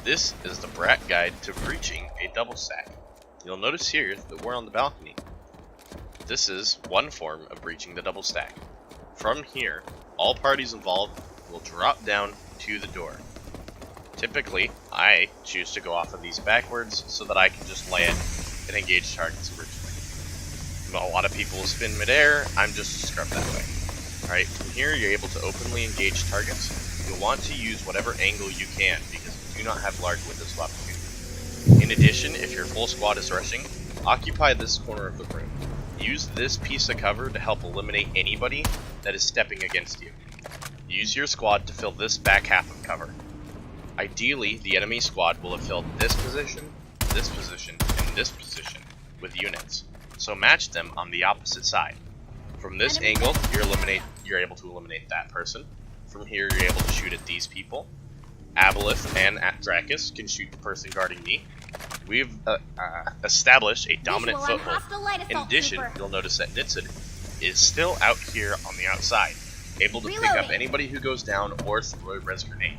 This is the Brat Guide to Breaching a Double Stack. You'll notice here that we're on the balcony. This is one form of breaching the double stack. From here, all parties involved will drop down to the door. Typically, I choose to go off of these backwards so that I can just land and engage targets originally. A lot of people will spin midair, I'm just a scrub that way. Alright, from here you're able to openly engage targets. You'll want to use whatever angle you can because you do not have large windows of opportunity. In addition, if your full squad is rushing, occupy this corner of the room. Use this piece of cover to help eliminate anybody that is stepping against you. Use your squad to fill this back half of cover. Ideally, the enemy squad will have filled this position, and this position with units. So match them on the opposite side. From this angle, you're able to eliminate that person. From here, you're able to shoot at these people. Aboleth and Dracus can shoot the person guarding me. We've established a dominant foothold. In addition, you'll notice that Nitzid is still out here on the outside, able to pick up anybody who goes down or throw a res grenade.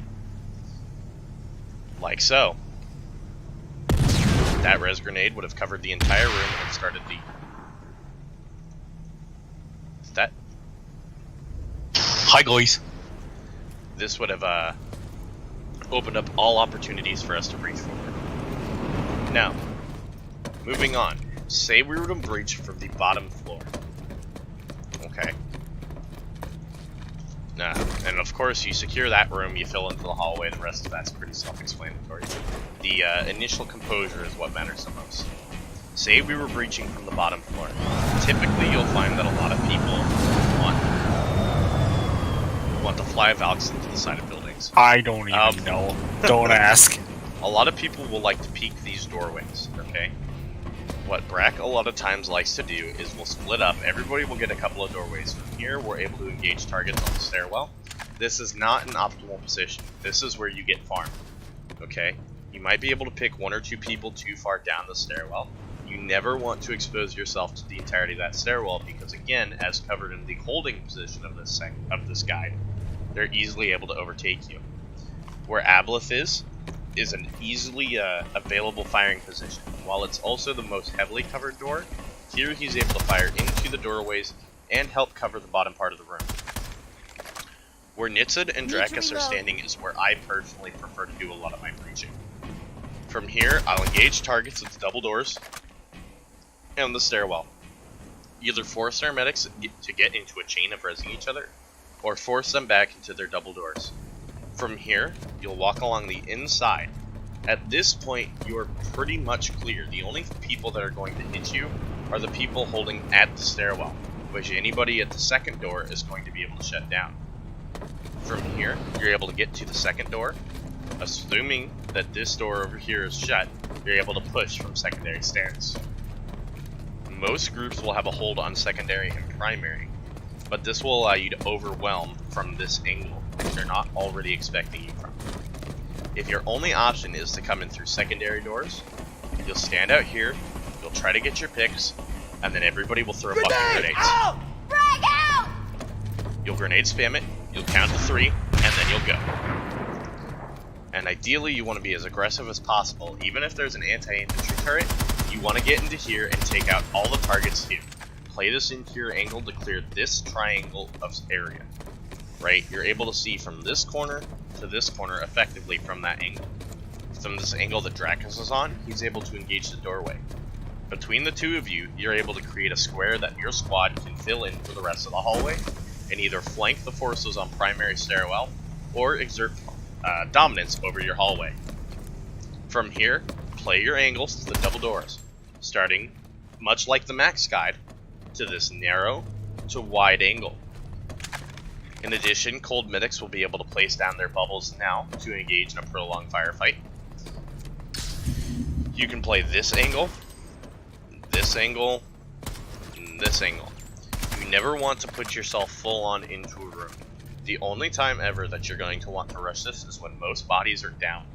Like so. That res grenade would have covered the entire room and started the... That? Hi guys. This would have opened up all opportunities for us to breach forward. Now, moving on. Say we were to breach from the bottom floor. Okay. And of course, you secure that room, you fill into the hallway, the rest of that's pretty self-explanatory. The initial composure is what matters the most. Say we were breaching from the bottom floor. Typically, you'll find that a lot of people want to fly Valks into the side of buildings. I don't even know. Don't ask. A lot of people will like to peek these doorways, okay? What Brack a lot of times likes to do is we'll split up, everybody will get a couple of doorways. From here, we're able to engage targets on the stairwell. This is not an optimal position. This is where you get farmed, okay? You might be able to pick one or two people too far down the stairwell. You never want to expose yourself to the entirety of that stairwell because, again, as covered in the holding position of this guide, they're easily able to overtake you. Where Aboleth is an easily available firing position. While it's also the most heavily covered door, here he's able to fire into the doorways and help cover the bottom part of the room. Where Nitzid and Dracus are standing is where I personally prefer to do a lot of my breaching. From here, I'll engage targets with double doors and the stairwell. Either force our medics to get into a chain of resing each other, or force them back into their double doors. From here, you'll walk along the inside. At this point, you are pretty much clear. The only people that are going to hit you are the people holding at the stairwell, which anybody at the second door is going to be able to shut down. From here, you're able to get to the second door. Assuming that this door over here is shut, you're able to push from secondary stairs. Most groups will have a hold on secondary and primary, but this will allow you to overwhelm from this angle if they're not already expecting you from. If your only option is to come in through secondary doors, you'll stand out here, you'll try to get your picks, and then everybody will throw a bucket of grenades. Out! Frag out! You'll grenade spam it, you'll count to 3, and then you'll go. And ideally you want to be as aggressive as possible. Even if there's an anti-infantry turret, you want to get into here and take out all the targets here. Play this into your angle to clear this triangle of area. Right? You're able to see from this corner to this corner effectively from that angle. From this angle that Dracus is on, he's able to engage the doorway. Between the two of you, you're able to create a square that your squad can fill in for the rest of the hallway, and either flank the forces on primary stairwell, or exert dominance over your hallway. From here, play your angles to the double doors, starting, much like the max guide, to this narrow to wide angle. In addition, cold medics will be able to place down their bubbles now to engage in a prolonged firefight. You can play this angle, this angle, and this angle. You never want to put yourself full on into a room. The only time ever that you're going to want to rush this is when most bodies are down.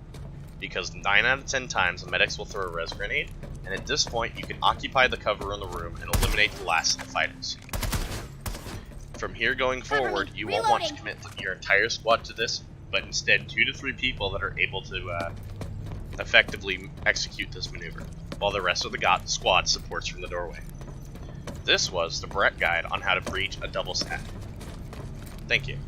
Because 9 out of 10 times the medics will throw a res grenade, and at this point you can occupy the cover in the room and eliminate the last of the fighters. From here going forward, you won't want to commit your entire squad to this, but instead 2 to 3 people that are able to effectively execute this maneuver, while the rest of the squad supports from the doorway. This was the Brett guide on how to breach a double stack. Thank you.